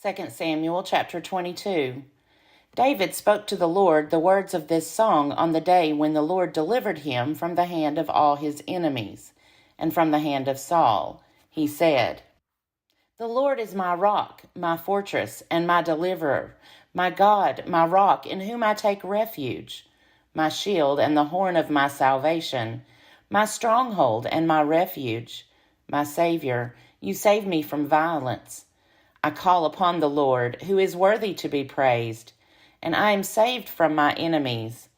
2 Samuel chapter 22. David spoke to the Lord the words of this song on the day when the Lord delivered him from the hand of all his enemies, and from the hand of Saul. He said, "The Lord is my rock, my fortress, and my deliverer, my God, my rock, in whom I take refuge, my shield and the horn of my salvation, my stronghold and my refuge, my Savior, you save me from violence. I call upon the Lord, who is worthy to be praised, and I am saved from my enemies.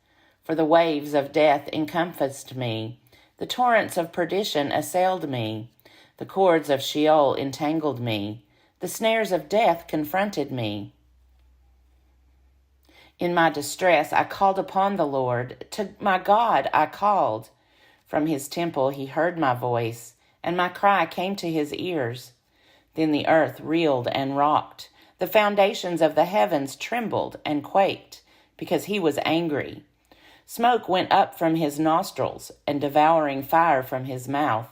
For the waves of death encompassed me, the torrents of perdition assailed me, the cords of Sheol entangled me, the snares of death confronted me. In my distress I called upon the Lord, to my God I called. From his temple he heard my voice, and my cry came to his ears. Then the earth reeled and rocked. The foundations of the heavens trembled and quaked, because he was angry. Smoke went up from his nostrils, and devouring fire from his mouth.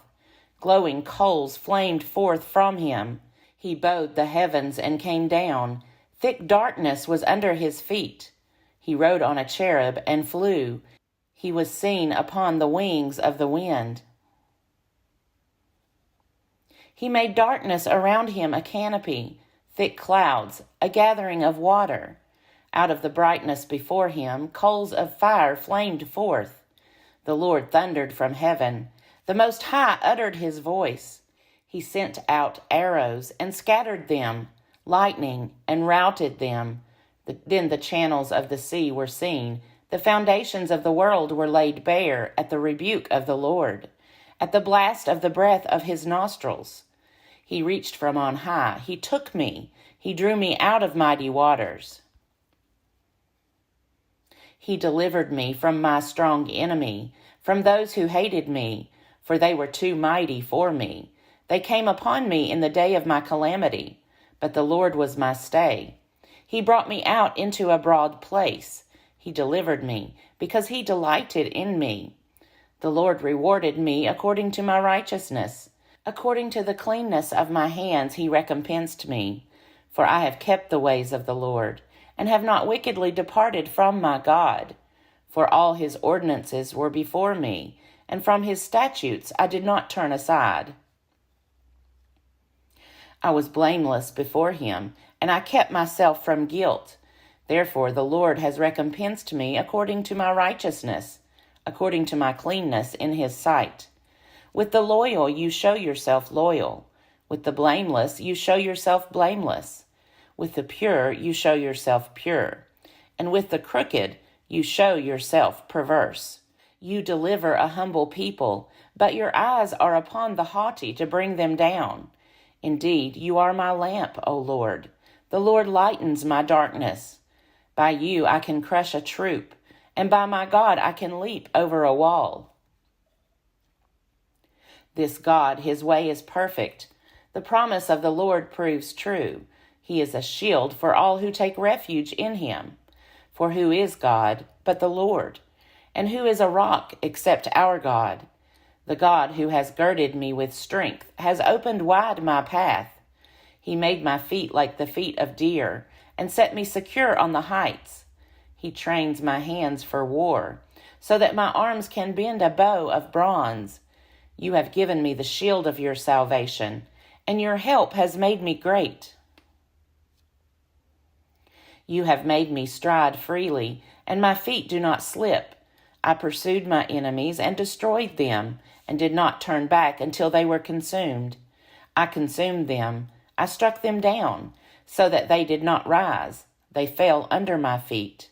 Glowing coals flamed forth from him. He bowed the heavens and came down. Thick darkness was under his feet. He rode on a cherub and flew. He was seen upon the wings of the wind. He made darkness around him a canopy, thick clouds, a gathering of water. Out of the brightness before him, coals of fire flamed forth. The Lord thundered from heaven. The Most High uttered his voice. He sent out arrows and scattered them, lightning and routed them. Then the channels of the sea were seen. The foundations of the world were laid bare at the rebuke of the Lord, at the blast of the breath of his nostrils. He reached from on high. He took me. He drew me out of mighty waters. He delivered me from my strong enemy, from those who hated me, for they were too mighty for me. They came upon me in the day of my calamity, but the Lord was my stay. He brought me out into a broad place. He delivered me, because he delighted in me. The Lord rewarded me according to my righteousness. According to the cleanness of my hands he recompensed me. For I have kept the ways of the Lord, and have not wickedly departed from my God. For all his ordinances were before me, and from his statutes I did not turn aside. I was blameless before him, and I kept myself from guilt. Therefore the Lord has recompensed me according to my righteousness, according to my cleanness in his sight. With the loyal you show yourself loyal. With the blameless you show yourself blameless. With the pure you show yourself pure. And with the crooked you show yourself perverse. You deliver a humble people, but your eyes are upon the haughty to bring them down. Indeed, you are my lamp, O Lord. The Lord lightens my darkness. By you I can crush a troop, and by my God I can leap over a wall. This God, his way is perfect. The promise of the Lord proves true. He is a shield for all who take refuge in him. For who is God but the Lord? And who is a rock except our God? The God who has girded me with strength has opened wide my path. He made my feet like the feet of deer, and set me secure on the heights. He trains my hands for war, so that my arms can bend a bow of bronze. You have given me the shield of your salvation, and your help has made me great. You have made me stride freely, and my feet do not slip. I pursued my enemies and destroyed them, and did not turn back until they were consumed. I consumed them. I struck them down, so that they did not rise. They fell under my feet.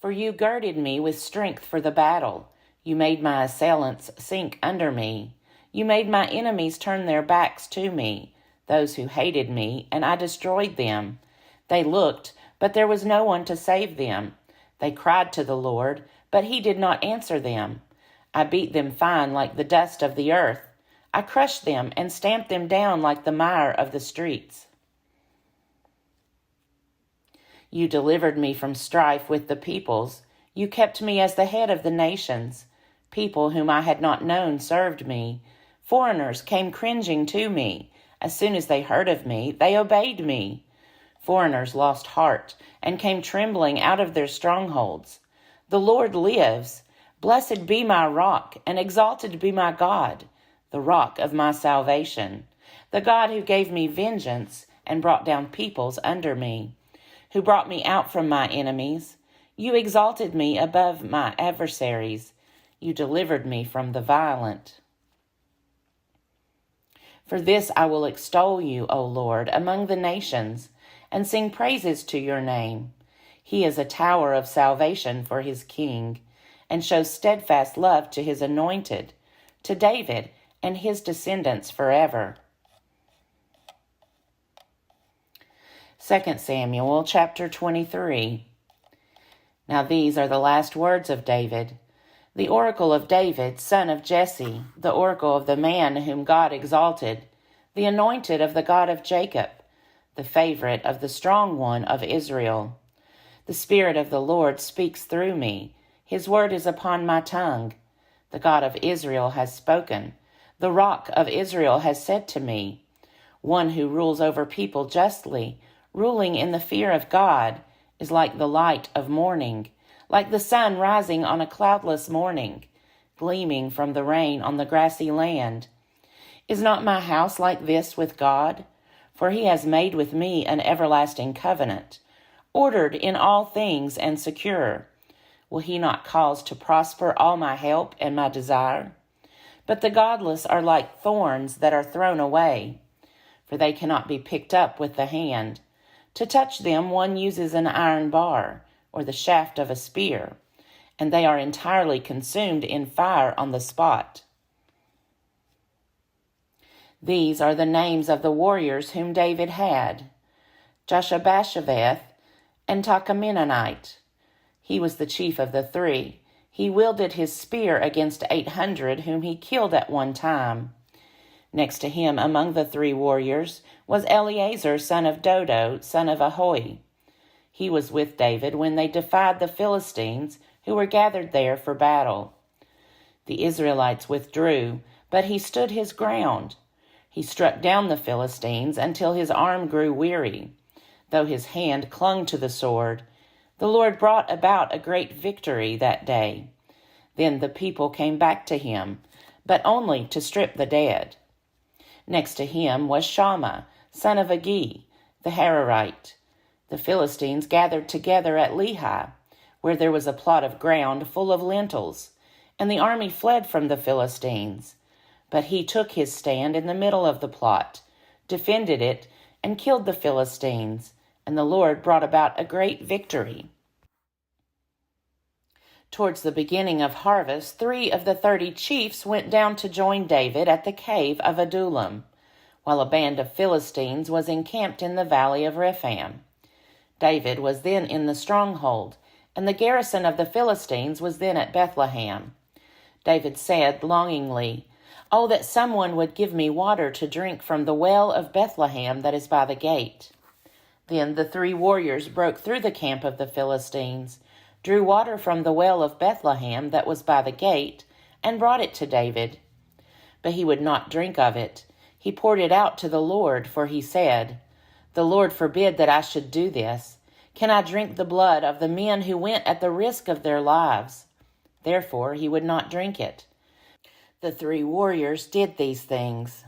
For you girded me with strength for the battle. You made my assailants sink under me. You made my enemies turn their backs to me, those who hated me, and I destroyed them. They looked, but there was no one to save them. They cried to the Lord, but he did not answer them. I beat them fine like the dust of the earth. I crushed them and stamped them down like the mire of the streets. You delivered me from strife with the peoples. You kept me as the head of the nations. People whom I had not known served me. Foreigners came cringing to me. As soon as they heard of me, they obeyed me. Foreigners lost heart and came trembling out of their strongholds. The Lord lives. Blessed be my rock, and exalted be my God, the rock of my salvation, the God who gave me vengeance and brought down peoples under me, who brought me out from my enemies. You exalted me above my adversaries. You delivered me from the violent. For this I will extol you, O Lord, among the nations, and sing praises to your name. He is a tower of salvation for his king, and shows steadfast love to his anointed, to David and his descendants forever. 2 Samuel chapter 23. Now these are the last words of David, the oracle of David, son of Jesse, the oracle of the man whom God exalted, the anointed of the God of Jacob, the favorite of the strong one of Israel. The Spirit of the Lord speaks through me. His word is upon my tongue. The God of Israel has spoken. The rock of Israel has said to me, one who rules over people justly, ruling in the fear of God, is like the light of morning, like the sun rising on a cloudless morning, gleaming from the rain on the grassy land. Is not my house like this with God? For he has made with me an everlasting covenant, ordered in all things and secure. Will he not cause to prosper all my help and my desire? But the godless are like thorns that are thrown away, for they cannot be picked up with the hand. To touch them one uses an iron bar, or the shaft of a spear, and they are entirely consumed in fire on the spot. These are the names of the warriors whom David had: Joshabasheveth and Tachamenonite. He was the chief of the three. He wielded his spear against 800 whom he killed at one time. Next to him among the three warriors was Eleazar, son of Dodo, son of Ahohi. He was with David when they defied the Philistines who were gathered there for battle. The Israelites withdrew, but he stood his ground. He struck down the Philistines until his arm grew weary. Though his hand clung to the sword, the Lord brought about a great victory that day. Then the people came back to him, but only to strip the dead. Next to him was Shammah, son of Agi, the Hararite. The Philistines gathered together at Lehi, where there was a plot of ground full of lentils, and the army fled from the Philistines. But he took his stand in the middle of the plot, defended it, and killed the Philistines, and the Lord brought about a great victory. Towards the beginning of harvest, 3 of the 30 chiefs went down to join David at the cave of Adullam, while a band of Philistines was encamped in the valley of Rephaim. David was then in the stronghold, and the garrison of the Philistines was then at Bethlehem. David said longingly, "Oh, that someone would give me water to drink from the well of Bethlehem that is by the gate." Then the 3 warriors broke through the camp of the Philistines, drew water from the well of Bethlehem that was by the gate, and brought it to David. But he would not drink of it. He poured it out to the Lord, for he said, "The Lord forbid that I should do this. Can I drink the blood of the men who went at the risk of their lives?" Therefore he would not drink it. The 3 warriors did these things.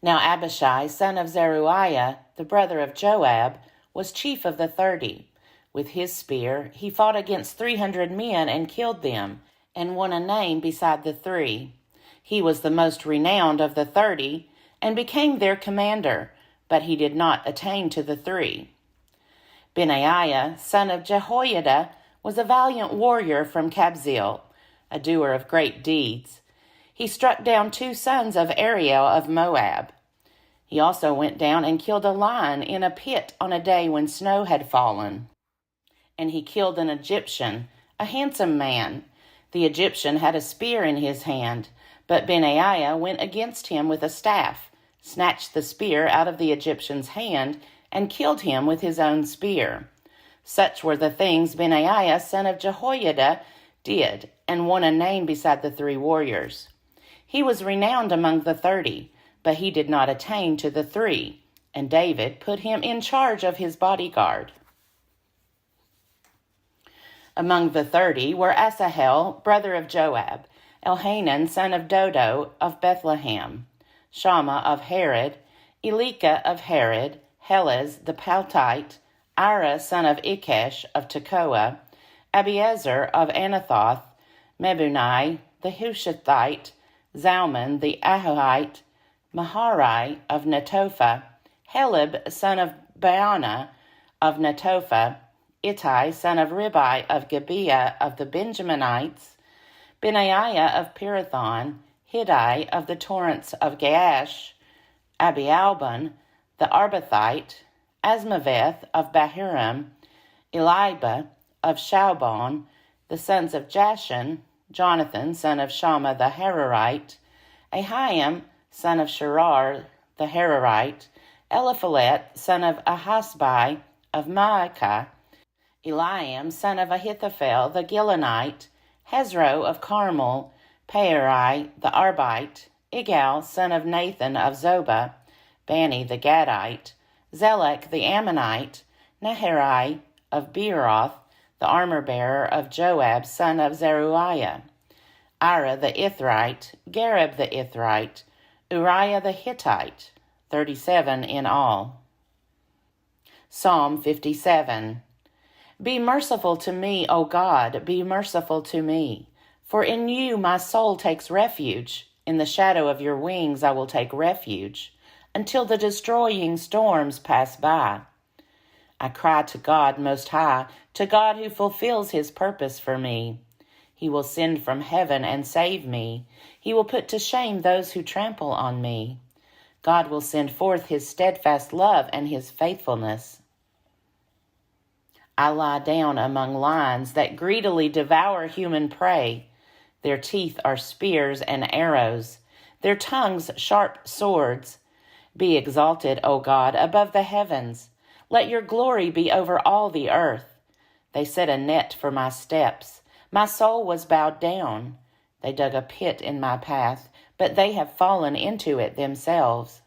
Now Abishai, son of Zeruiah, the brother of Joab, was chief of the 30. With his spear he fought against 300 men and killed them, and won a name beside the 3. He was the most renowned of the 30, and became their commander, but he did not attain to the 3. Benaiah, son of Jehoiada, was a valiant warrior from Kabzeel, a doer of great deeds. He struck down 2 sons of Ariel of Moab. He also went down and killed a lion in a pit on a day when snow had fallen. And he killed an Egyptian, a handsome man. The Egyptian had a spear in his hand, but Benaiah went against him with a staff, snatched the spear out of the Egyptian's hand, and killed him with his own spear. Such were the things Benaiah, son of Jehoiada, did, and won a name beside the 3 warriors. He was renowned among the 30, but he did not attain to the 3, and David put him in charge of his bodyguard. Among the 30 were Asahel, brother of Joab, Elhanan, son of Dodo of Bethlehem, Shammah of Harod, Elika of Harod, Helez the Paltite, Ira, son of Ikesh of Tekoa, Abiezer of Anathoth, Mebunai the Hushathite, Zalman the Ahohite, Maharai of Netophah, Heleb, son of Baanah of Netophah, Ittai, son of Ribai of Gibeah of the Benjaminites, Benaiah of Pirathon, Hiddai of the torrents of Gaash, Abialban the Arbathite, Asmaveth of Bahurim, Eliba of Shalbon, the sons of Jashan, Jonathan, son of Shammah the Hararite, Ahiam, son of Sherar the Hararite, Eliphalet, son of Ahasbai of Maacah, Eliam, son of Ahithophel the Gilonite, Hezro of Carmel, Paarai the Arbite, Igal, son of Nathan of Zobah, Bani the Gadite, Zelek the Ammonite, Naharai of Beeroth, the armor-bearer of Joab, son of Zeruiah, Ira the Ithrite, Gareb the Ithrite, Uriah the Hittite, 37 in all. Psalm 57. Be merciful to me, O God, be merciful to me. For in you my soul takes refuge. In the shadow of your wings I will take refuge, until the destroying storms pass by. I cry to God Most High, to God who fulfills his purpose for me. He will send from heaven and save me. He will put to shame those who trample on me. God will send forth his steadfast love and his faithfulness. I lie down among lions that greedily devour human prey. Their teeth are spears and arrows, their tongues sharp swords. Be exalted, O God, above the heavens. Let your glory be over all the earth. They set a net for my steps. My soul was bowed down. They dug a pit in my path, but they have fallen into it themselves.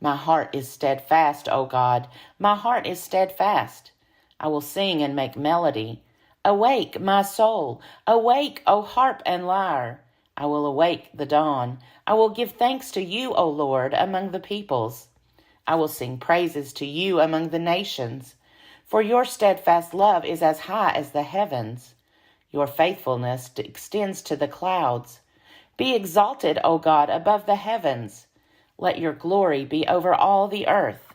My heart is steadfast, O God. My heart is steadfast. I will sing and make melody. Awake, my soul. Awake, O harp and lyre. I will awake the dawn. I will give thanks to you, O Lord, among the peoples. I will sing praises to you among the nations. For your steadfast love is as high as the heavens. Your faithfulness extends to the clouds. Be exalted, O God, above the heavens. Let your glory be over all the earth.